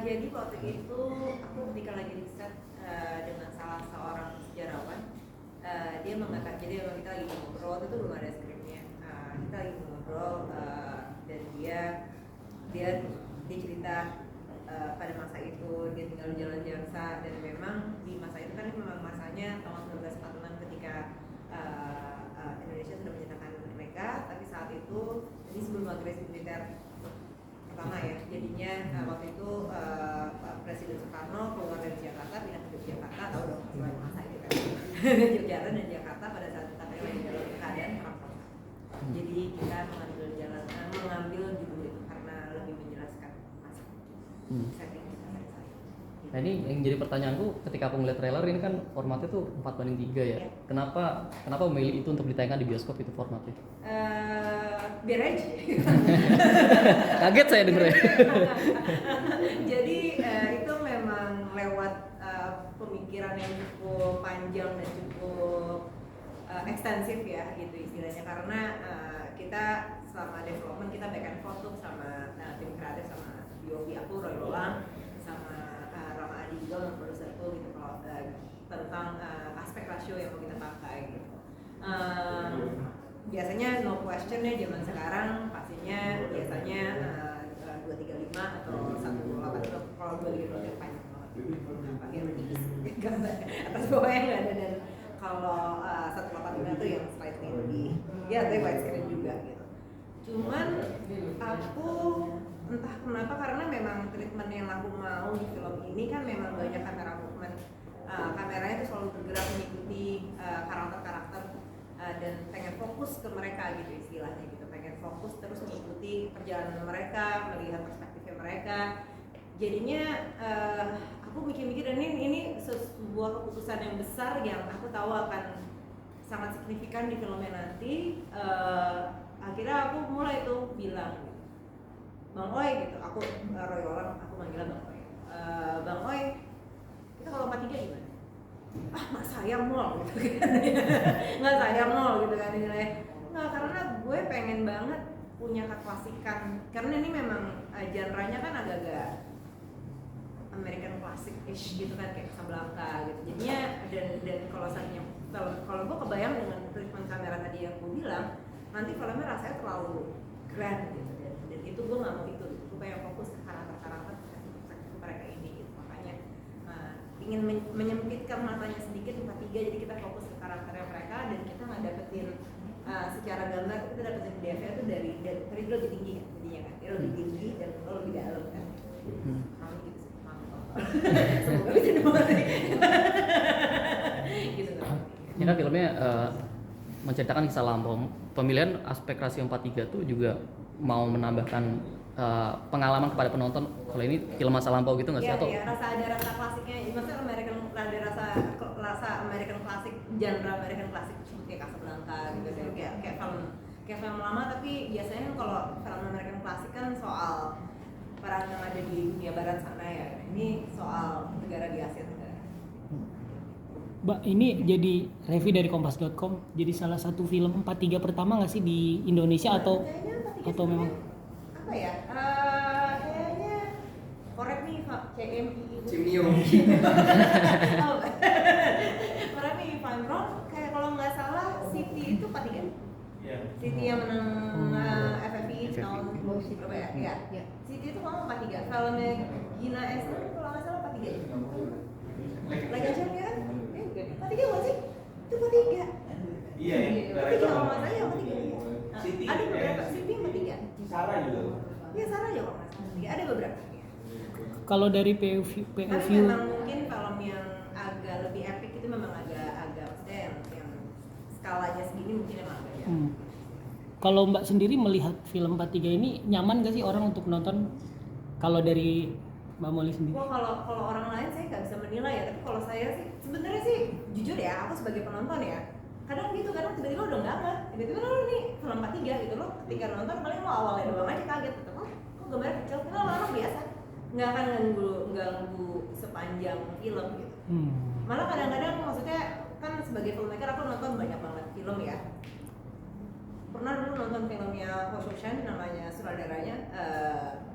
Jadi waktu itu aku ketika lagi riset dengan salah seorang sejarawan, dia mengatakan, jadi memang kita lagi ngobrol, itu belum ada skripnya. Kita lagi ngobrol dan dia cerita pada masa itu dia tinggal di Jalan Jaksa, dan memang di masa itu kan memang masanya tahun 1946 ketika Indonesia sudah menyatakan merdeka, tapi saat itu ini sebelum agresi militer pertama ya, jadinya waktu itu Presiden Soekarno keluar dari Jakarta, pindah ke Yogyakarta, tahu dong masalah masa itu kan Yogyakarta dan Jakarta pada saat kita lagi dalam keadaan perang saudara. Jadi kita mengambil judul itu karena lebih menjelaskan masa setting kita pada saat itu. Nah ini yang jadi pertanyaanku ketika aku ngeliat trailer ini kan formatnya tuh 4:3 ya. Kenapa memilih itu untuk ditayangkan di bioskop itu formatnya? Biar aja. Kaget saya dengernya. Jadi itu memang lewat pemikiran yang cukup panjang dan cukup ekstensif ya gitu istilahnya, karena kita selama development kita back and forth tuh sama tim kreatif, sama Biobi, aku Roy Lolang, sama Rama Adigo yang produserku gitu, kalau tentang aspek rasio yang mau kita pakai gitu. Biasanya no question ya zaman sekarang pastinya biasanya 235 atau 180, kalau 235 itu panjang banget bagian tipis gambar atas bawahnya nggak ada, dan kalau 185 itu yang slightly lebih ya tapi widescreen juga gitu. Cuman aku entah kenapa, karena memang treatment yang aku mau di film ini kan memang banyak kamera movement, kameranya itu selalu bergerak mengikuti karakter-karakter dan pengen fokus ke mereka gitu istilahnya gitu, pengen fokus terus mengikuti perjalanan mereka, melihat perspektifnya mereka. Jadinya aku mikir-mikir, dan ini sebuah keputusan yang besar yang aku tahu akan sangat signifikan di filmnya nanti. Akhirnya aku mulai tuh bilang gitu, Bang Oy gitu, aku Roy Lolang, aku manggilnya Bang Oy. Bang Oy, kita kalau 43 gimana? Nggak sayang nol gitu kan. Nggak sayang nol gitu kan nilai. Nggak, karena gue pengen banget punya keklasikan, karena ini memang genre-nya kan agak-agak American classic-ish gitu kan, kayak Casablanca gitu. Jadinya dan kalau gue kebayang dengan treatment kamera tadi yang gue bilang, nanti filmnya rasanya terlalu grand gitu, dan itu gue nggak mau itu. Gue pengen fokus ke karakter-karakter mereka ini gitu. Makanya ingin menyempitkan matanya sedikit 43, jadi kita fokus ke karakternya mereka, dan kita nggak dapetin secara gambar, kita dapetin DV itu dari lo lebih tinggi kan jadinya kan, dia lebih tinggi dan lo lebih dalam kan. Kalau gitu sih, semoga bisa dimengerti. Gitu kan. Ini kan filmnya menceritakan kisah lampau. Pemilihan aspek rasio 43 tuh juga mau menambahkan pengalaman kepada penonton. Kalau ini film masa lampau gitu nggak sih? Atau Iya, ada rasa klasiknya. Maksudnya ada rasa American klasik, genre American klasik kayak Casablanca gitu deh. Kayak film lama, tapi biasanya kan kalau film American klasik kan soal perang yang ada di dunia barat sana ya. Ini soal negara di Asia Tenggara. Mbak, ini jadi review dari kompas.com, jadi salah satu film 43 pertama nggak sih di Indonesia atau memang apa ya? Kayaknya korek nih Pak, CMI. Korek nih Pak Bro, kayak kalau nggak salah City itu 43. City yang menang FFI tahun berapa ya? Iya. City itu kalau 43. Filmnya Gina Esther kalau nggak salah 43. Lagi aja kan? 43 nggak sih? Itu 43. Iya. 43 kalau nggak salah ya 43. City. Ada beberapa City 43. Sarah juga. Iya, Sarah juga kalau nggak salah. Ada beberapa. kalau dari POV Tapi memang mungkin film yang agak lebih epic itu memang agak maksudnya yang skalanya segini mungkin emang agak ya. Kalau Mbak sendiri melihat film 43 ini nyaman gak sih orang untuk nonton? Kalau dari Mbak Molly sendiri? Wah, kalau orang lain saya nggak bisa menilai ya, tapi kalau saya sih sebenarnya sih jujur ya, aku sebagai penonton ya, kadang tiba-tiba udah nggak tiba-tiba lo nih film 43 gitu, lo ketika nonton paling lo awalnya doang aja kaget gitu, kok gambarnya kecil, kita orang biasa nggak akan ganggu sepanjang film gitu. Malah kadang-kadang maksudnya kan sebagai filmmaker aku nonton banyak banget film ya. Pernah dulu nonton filmnya Ho Soo Shan namanya Sutradaranya,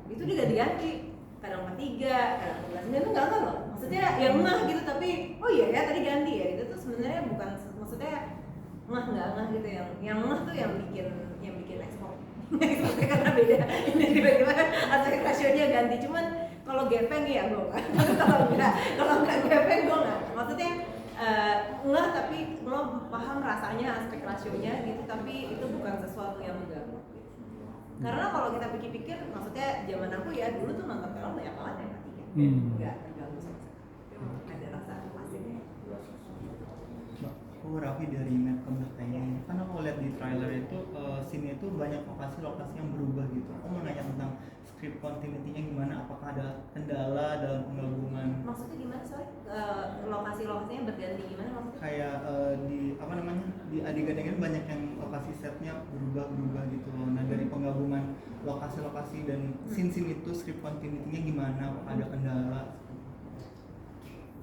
itu diganti-ganti, kadang 43, dan itu nggak loh, maksudnya ya ngeh gitu tapi oh iya ya tadi ganti ya, itu tuh sebenarnya bukan, maksudnya ngeh gitu, yang ngeh tuh yang bikin ekspor karena beda ini tiba-tiba aspek rasionya ganti, cuman kalau gepeng ya gue nggak kalau nggak gepeng gue nggak, maksudnya ngeh tapi lo paham rasanya aspek rasionya gitu, tapi itu bukan sesuatu yang mengganggu. Karena kalau kita pikir-pikir, maksudnya zaman aku ya dulu tuh nonton film banyak banget yang ketiga, nggak terganggu sama sekali, ada rasa asiknya. Aku Raffi dari Medcom bertanya, kan aku lihat di trailer itu scene itu banyak lokasi-lokasi yang berubah gitu. Aku mau nanya tentang script continuity-nya gimana, apakah ada kendala dalam penggabungan? Maksudnya gimana, sorry? Lokasi-lokasinya berganti gimana maksudnya? Kayak di apa namanya, di adegan-adegan banyak yang lokasi setnya berubah gitu loh. Nah dari penggabungan lokasi-lokasi dan scene-scene itu script continuity-nya gimana, apakah ada kendala?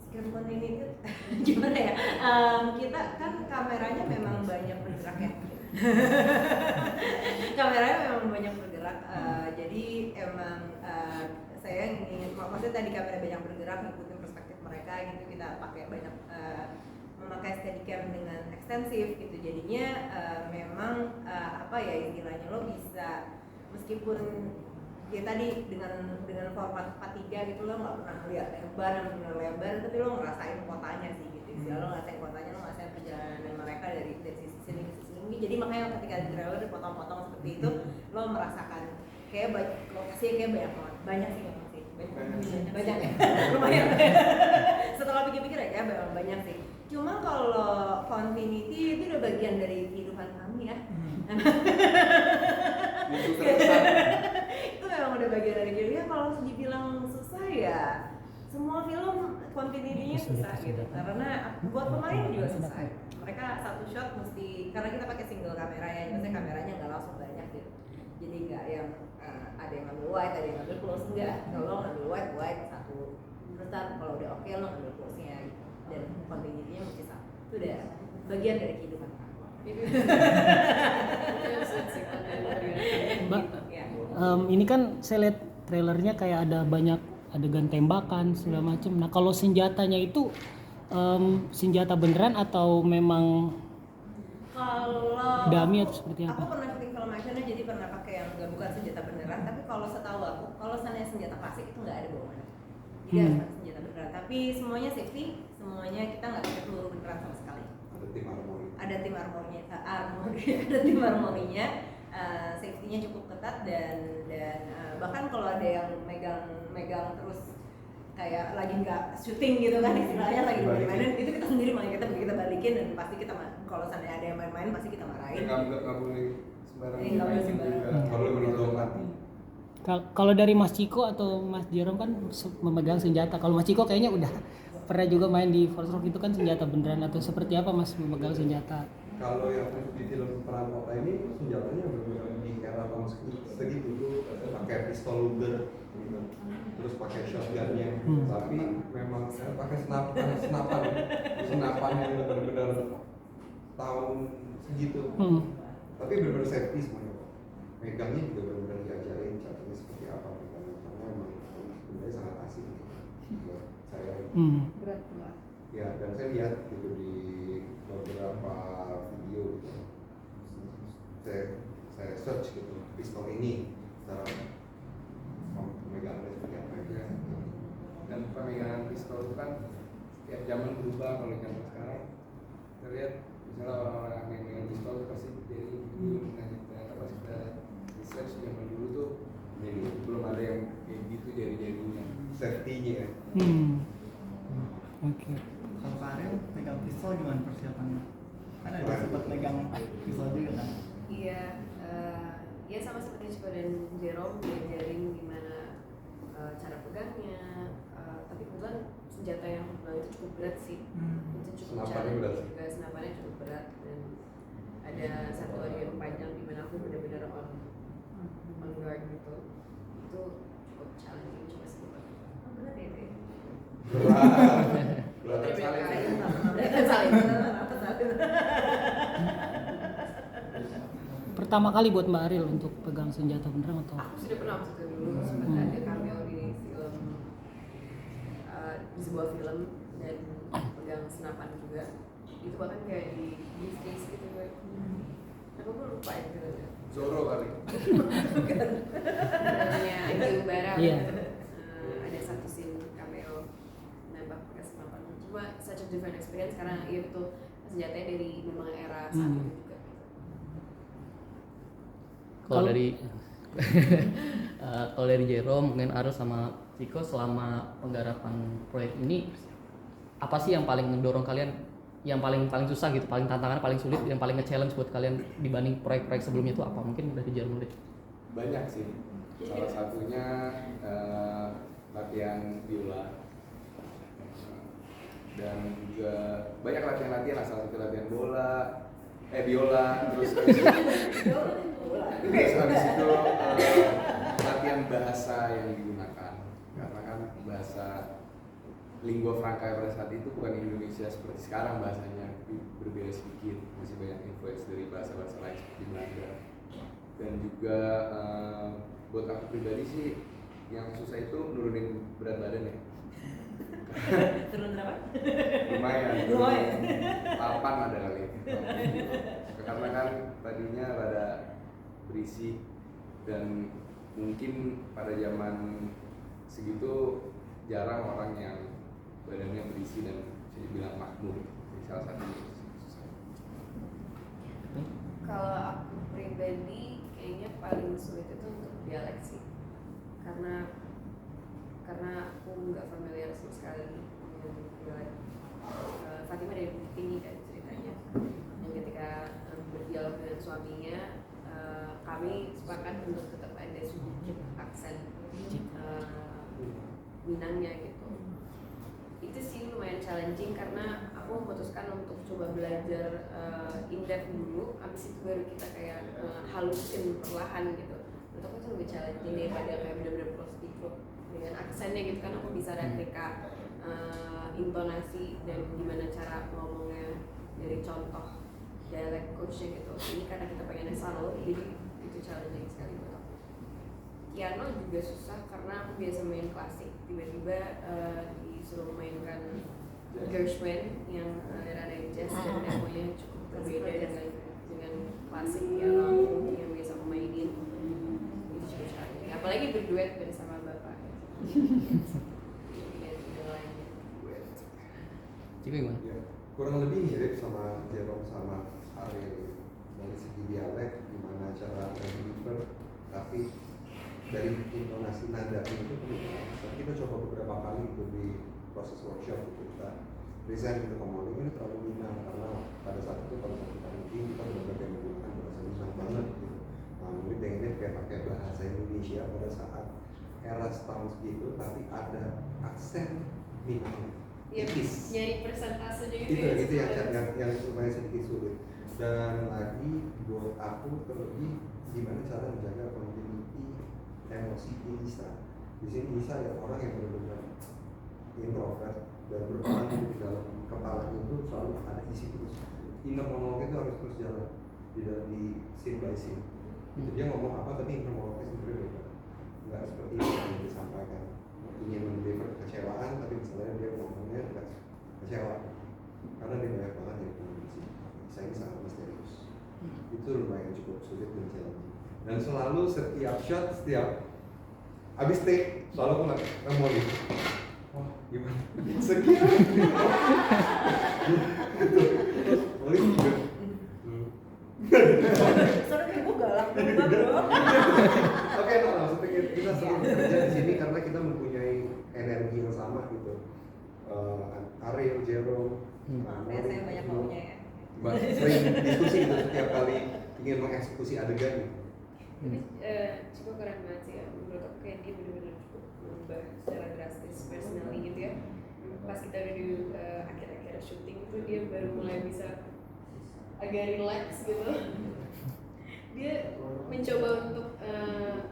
Script continuity itu gimana ya? Kita kan kameranya memang banyak bergerak ya. Kameranya memang banyak bergerak, jadi emang saya ingin, maksudnya tadi kamera banyak bergerak ngikutin perspektif mereka gitu, kita pakai banyak memakai steadicam dengan ekstensif gitu, jadinya memang apa ya istilahnya, lo bisa meskipun ya tadi dengan format 4:3 gitu lo nggak pernah lihat lebar tapi lo ngerasain kotanya sih gitu, lo ngerasain kotanya, lo ngerasain perjalanan mereka dari sisi sini ke sisi ini, jadi makanya ketika di trailer dipotong-potong seperti itu lo merasakan kayak lokasinya kayak banyak sih memang sih banyak ya lumayan setelah pikir-pikir ya kayak banyak sih, cuma kalau continuity itu udah bagian dari kehidupan kami ya. Itu memang udah bagian dari kehidupan ya, kalau dibilang susah ya semua film continuity-nya susah gitu, karena buat pemain juga susah, mereka satu shot mesti, karena kita pakai single kamera ya, maksudnya kameranya nggak langsung banyak gitu, jadi nggak yang ada yang ngambil wide, ada yang ngambil close, enggak, kalau ngambil wide satu, terus kalau udah oke lo ngambil close-nya gitu, dan continuity-nya mesti satu, itu udah bagian dari kehidupan kami. Mbak, ini kan saya lihat trailernya kayak ada banyak adegan tembakan segala macam. Nah kalau senjatanya itu senjata beneran atau memang Kalau dummy atau seperti apa? Aku pernah syuting film actionnya, jadi pernah pakai yang bukan senjata beneran. Tapi kalau setahu aku, kalau seandainya senjata klasik itu nggak ada bawaannya. Jadi harus pakai senjata beneran. Tapi semuanya safety, semuanya kita nggak pakai peluru beneran sama sekali. Ada tim armornya, ada tim armorinya. Safety-nya cukup ketat dan bahkan kalau ada yang megang terus kayak lagi nggak syuting gitu kan, istilahnya lagi main-mainin, itu kita sendiri main, kita balikin dan pasti kita kalau seandainya ada yang main-main pasti kita marahin. Nggak boleh sembarangan. Nggak boleh sembarangan. Kalau menonton. Kalau dari Mas Ciko atau Mas Jerome kan memegang senjata. Kalau Mas Ciko kayaknya udah pernah juga main di Force Rock, itu kan senjata beneran atau seperti apa Mas memegang senjata? Kalau yang di film Perang Kota ini senjatanya benar-benar di era tahun segitu tuh pakai pistol Luger gitu. Terus pakai shotgunnya, tapi memang saya pakai senapan yang benar-benar tahun segitu. Tapi benar-benar safety semuanya. Megangnya juga benar-benar diajarin caranya seperti apa megangnya, karena memang sebenarnya sangat asik buat saya. Berat banget. Ya, dan saya lihat gitu di beberapa video gitu. Saya search gitu pistol ini cara pemegangannya seperti apa gitu ya. Dan pemegangan pistol itu kan setiap zaman berubah. Kalau zaman sekarang kita lihat misalnya orang-orang yang megang pistol itu pasti jadi ternyata pas kita research zaman dulu tuh jadi belum ada yang kayak gitu jari-jarinya, safety-nya ya. Oke. Kalau Pak Ariel megang pistol gimana persiapannya? Kan ada sempat megang pistol juga kan? Iya, ya sama seperti Ciko dan Jerome diajarin gimana cara pegangnya, tapi kebetulan senjata yang itu cukup berat sih, itu cukup Senapannya berat. juga senapannya cukup berat, dan ada satu adegan panjang di mana aku benar-benar on guard gitu, itu cukup challenging juga sih. Berat ya deh. Berat Saling. Pertama kali buat Mbak Ariel untuk pegang senjata beneran atau? Aku sudah pernah waktu itu dulu sempat ada cameo di film di sebuah film dan pegang senapan juga. Itu bahkan kayak di briefcase gitu gue. Aku lupa ya filmnya. Zorro kali. Filmnya Anggi Umbara. Iya. Ada satu scene cameo nembak pakai senapan. Cuma such a different experience karena iya betul senjatanya dari memang era saat itu juga. Kalau dari kalau dari Jerome, mungkin Arus sama Ciko, selama penggarapan proyek ini apa sih yang paling mendorong kalian, yang paling susah gitu, paling tantangan paling sulit, yang paling nge-challenge buat kalian dibanding proyek-proyek sebelumnya itu apa? Mungkin dari Jerome deh. Banyak sih. Salah satunya latihan biola. Dan juga banyak latihan-latihan, salah satu latihan biola, terus habis itu latihan bahasa yang digunakan, karena kan bahasa lingua franca pada saat itu bukan Indonesia seperti sekarang, bahasanya berbeda sedikit, masih banyak influence dari bahasa-bahasa lain seperti Belanda. Dan juga buat aku pribadi sih yang susah itu nurunin berat badan ya. Turun berapa? Lumayan. Lumayan. 8 ada kali. Karena kan tadinya rada berisi dan mungkin pada zaman segitu jarang orang yang badannya berisi dan bisa dibilang makmur. Jadi salah satunya susah. Kalau aku pribadi kayaknya paling sulit itu untuk dialek sih, karena aku nggak familiar sama sekali dengan dialek. Fatima dari Bukit Tinggi kan ceritanya, dan ketika berdialog dengan suaminya, kami sepakat untuk tetap ada sedikit aksen Minangnya gitu. Itu sih lumayan challenging karena aku memutuskan untuk coba belajar in-depth dulu, abis itu baru kita kayak halusin perlahan gitu. Untuk aku itu lebih challenging daripada kayak bener-bener close dengan aksennya gitu kan. Aku bisa replika intonasi dan gimana cara ngomongnya dari contoh dialek coachnya gitu. Ini karena kita pengennya subtle, jadi itu challenging sekali buat aku. Piano juga susah karena aku biasa main klasik, tiba-tiba disuruh memainkan Gershwin yang ada jazz dan temponya cukup berbeda dengan klasik piano yang biasa aku mainin. Itu cukup challenging, apalagi berduet bersama bapak. Ciko gimana? Ya, kurang lebih mirip sama Jerome sama Ariel dari segi dialek, gimana cara deliver, tapi dari intonasi nada itu perlu. Kita coba beberapa kali itu di proses workshop itu kita present gitu ngomong ini terlalu Minang, karena pada saat itu pada saat kita meeting kita benar-benar menggunakan bahasa Minang banget gitu. Nah, mungkin pengennya kayak pakai bahasa Indonesia pada saat era setahun segitu, tapi ada aksen Minang. Iya, nyari persentasenya Itu yang lumayan sedikit sulit. Dan lagi buat aku terlebih gimana cara menjaga continuity emosi Nisa. Di sini Nisa ya orang yang benar-benar introvert dan berperan di dalam kepalanya itu selalu ada isi terus. Inner monolog itu harus terus jalan di scene by scene. Dia ngomong apa tapi inner monolognya sendiri beda. Nggak seperti yang disampaikan. Ingin mendeliver kekecewaan tapi misalnya dia ngomongnya nggak kecewa karena dia banyak banget yang kondisi. Saya ini sangat misterius. Itu lumayan cukup sulit dan challenging. Dan selalu setiap shot, setiap abis take selalu aku nggak mau nih. Wah gimana? Sekian. Boleh juga. Soalnya ibu galak banget bro. Oke, nah maksudnya kita selalu bekerja di sini karena kita mempunyai energi yang sama gitu. Ariel, Jerome, Maaf ya, saya banyak maunya ya. sering diskusi gitu setiap kali ingin mengeksekusi adegan gitu. Tapi cukup keren banget sih ya, menurut aku kayak dia bener-bener cukup berubah secara drastis personally gitu ya. Pas kita udah di akhir-akhir syuting itu dia baru mulai bisa agak relax gitu. Dia mencoba untuk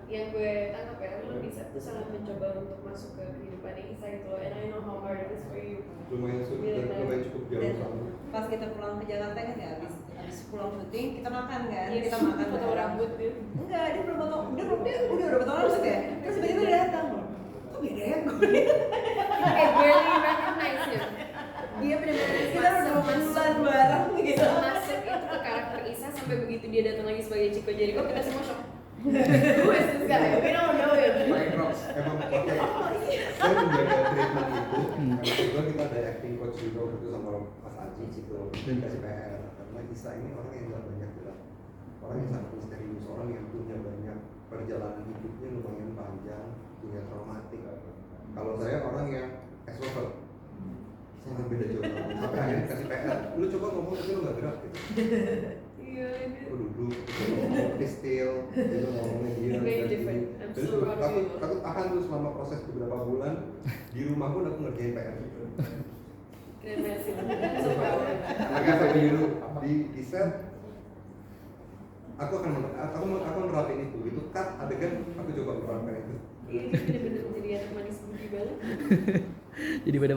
yang gue tangkap ya, lo bisa tuh sangat mencoba untuk masuk ke kehidupan Isa gitu loh. And I know how hard it is for you. Lumayan sulit dan lumayan cukup jauh Dan sama. pas kita pulang ke Jakarta kan ya, habis pulang syuting kita makan kan, Yes, kita makan foto bareng. rambut dia. Enggak, dia belum potong, udah potong rambut ya. Terus tiba-tiba dia datang, kok beda ya gue? I barely jadi kok kita semua shock. Who is this guy? We don't know him. pakai crocs. Emang pakai saya menjaga treatment itu karena kebetulan kita ada acting coach juga itu sama Mas Aji gitu dan kasih PR karena Isa ini orang yang nggak banyak gerak, orang yang sangat misterius, orang yang punya banyak perjalanan hidupnya lumayan panjang, punya traumatik. Kalau saya orang yang extrovert, sangat beda jauh sampai akhirnya kasih PR, lu coba ngomong tapi lu nggak gerak gitu. Iya, Lu duduk, lu ngomong still, lu ngomongnya dia Very dan different. ini. I'm Terus so proud of takut you. takut tahan tuh selama proses beberapa bulan di rumah pun aku ngerjain PR gitu. Keren banget sih. I'm so proud of you. Agak sampai dulu di set aku akan nerapin itu cut adegan aku coba menerapkan itu. Iya, ini bener-bener jadi anak manis budi banget. Jadi beda